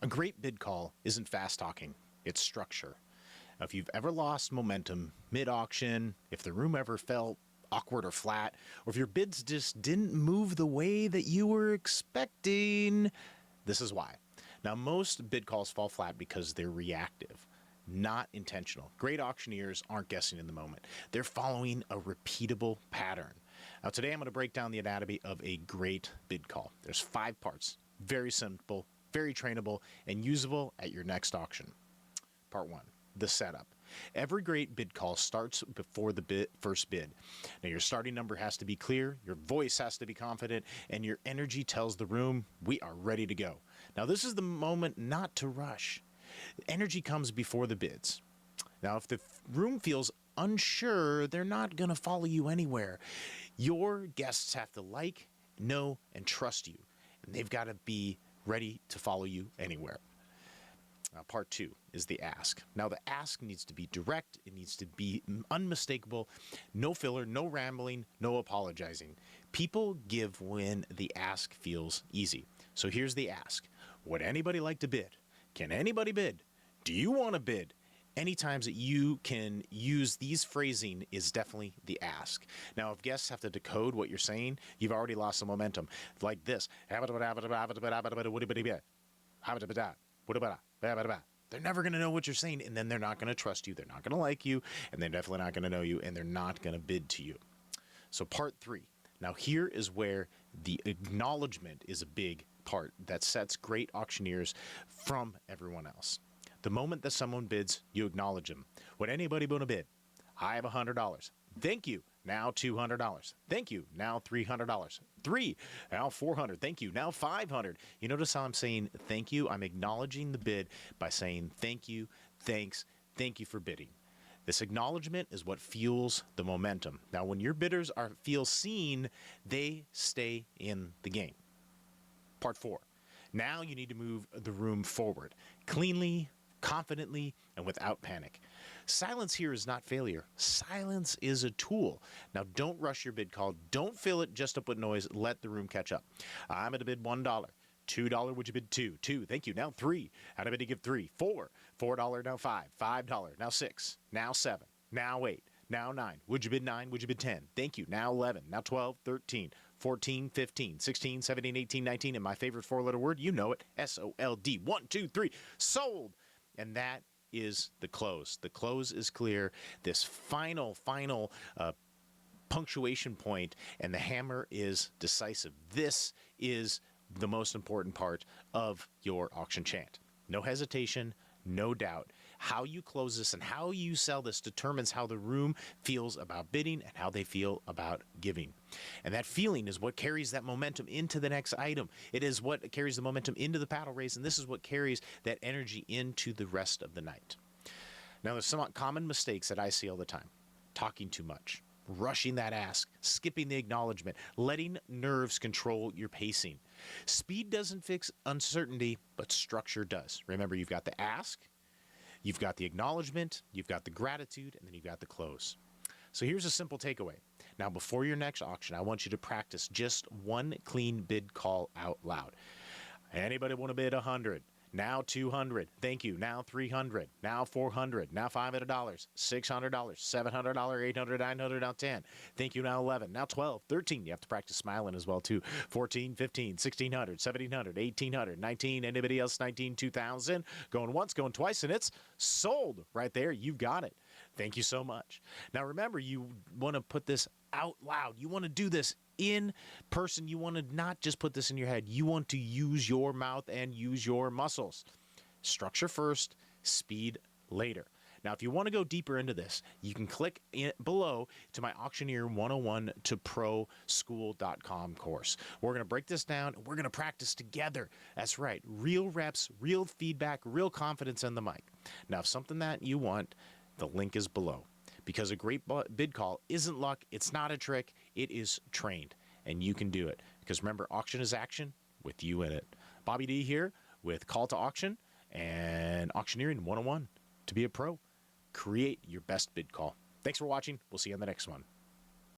A great bid call isn't fast talking, it's structure. Now, if you've ever lost momentum mid-auction, if the room ever felt awkward or flat, or if your bids just didn't move the way that you were expecting, this is why. Now, most bid calls fall flat because they're reactive, not intentional. Great auctioneers aren't guessing in the moment. They're following a repeatable pattern. Now, today I'm going to break down the anatomy of a great bid call. There's 5 parts, very simple, very trainable, and usable at your next auction. Part 1, the setup. Every great bid call starts before the first bid. Now, your starting number has to be clear, your voice has to be confident, and your energy tells the room, we are ready to go. Now, this is the moment not to rush. Energy comes before the bids. Now, if the room feels unsure, they're not going to follow you anywhere. Your guests have to like, know, and trust you, and they've got to be ready to follow you anywhere. Part 2 is the ask. Now, the ask needs to be direct. It needs to be unmistakable. No filler, no rambling, no apologizing. People give when the ask feels easy. So here's the ask. Would anybody like to bid? Can anybody bid? Do you want to bid? Any times that you can use these phrasing is definitely the ask. Now, if guests have to decode what you're saying, you've already lost some momentum. Like this. They're never going to know what you're saying, and then they're not going to trust you. They're not going to like you, and they're definitely not going to know you, and they're not going to bid to you. So part 3. Now, here is where the acknowledgement is a big part that sets great auctioneers from everyone else. The moment that someone bids, you acknowledge them. Would anybody want to bid? I have $100. Thank you. Now $200. Thank you. Now $300. 3. Now $400. Thank you. Now $500. You notice how I'm saying thank you? I'm acknowledging the bid by saying thank you, thanks, thank you for bidding. This acknowledgement is what fuels the momentum. Now, when your bidders feel seen, they stay in the game. Part 4. Now you need to move the room forward cleanly, confidently, and without panic. Silence here is not failure. Silence is a tool. Now, don't rush your bid call. Don't fill it just up with noise. Let the room catch up. I'm going to bid $1. $2, would you bid 2? 2, thank you. Now 3. How did I give 3? 4. $4, now 5. $5, now 6. Now 7. Now 8. Now 9. Would you bid 9? Would you bid 10? Thank you. Now 11. Now 12, 13, 14, 15, 16, 17, 18, 19. And my favorite 4-letter word, you know it, SOLD. 1, 2, 3. Sold. And that is the close. The close is clear. This final punctuation point, and the hammer is decisive. This is the most important part of your auction chant. No hesitation, no doubt. How you close this and how you sell this determines how the room feels about bidding and how they feel about giving. And that feeling is what carries that momentum into the next item. It is what carries the momentum into the paddle race, and this is what carries that energy into the rest of the night. Now, there's some common mistakes that I see all the time. Talking too much, rushing that ask, skipping the acknowledgement, letting nerves control your pacing. Speed doesn't fix uncertainty, but structure does. Remember, you've got the ask, you've got the acknowledgement, you've got the gratitude, and then you've got the close. So here's a simple takeaway. Now, before your next auction, I want you to practice just one clean bid call out loud. Anybody want to bid 100? Now 200. Thank you. Now 300. Now 400. Now $500. $600. $700. $800. $900. Now 10. Thank you. Now 11. Now 12. 13. You have to practice smiling as well too. 14. 15. 1600. 1700. 1800. 19. Anybody else? 19. 2000. Going once. Going twice. And it's sold right there. You've got it. Thank you so much. Now remember, you want to put this out loud. You want to do this in person. You want to not just put this in your head. You want to use your mouth and use your muscles. Structure first, speed later. Now, if you want to go deeper into this, you can click below to my Auctioneer 101 to proschool.com course. We're going to break this down and we're going to practice together. That's right. Real reps, real feedback, real confidence in the mic. Now, if something that you want, the link is below. Because a great bid call isn't luck, it's not a trick, it is trained, and you can do it. Because remember, auction is action with you in it. Bobby D here with Call to Auction and Auctioneering 101 to be a pro. Create your best bid call. Thanks for watching. We'll see you on the next one.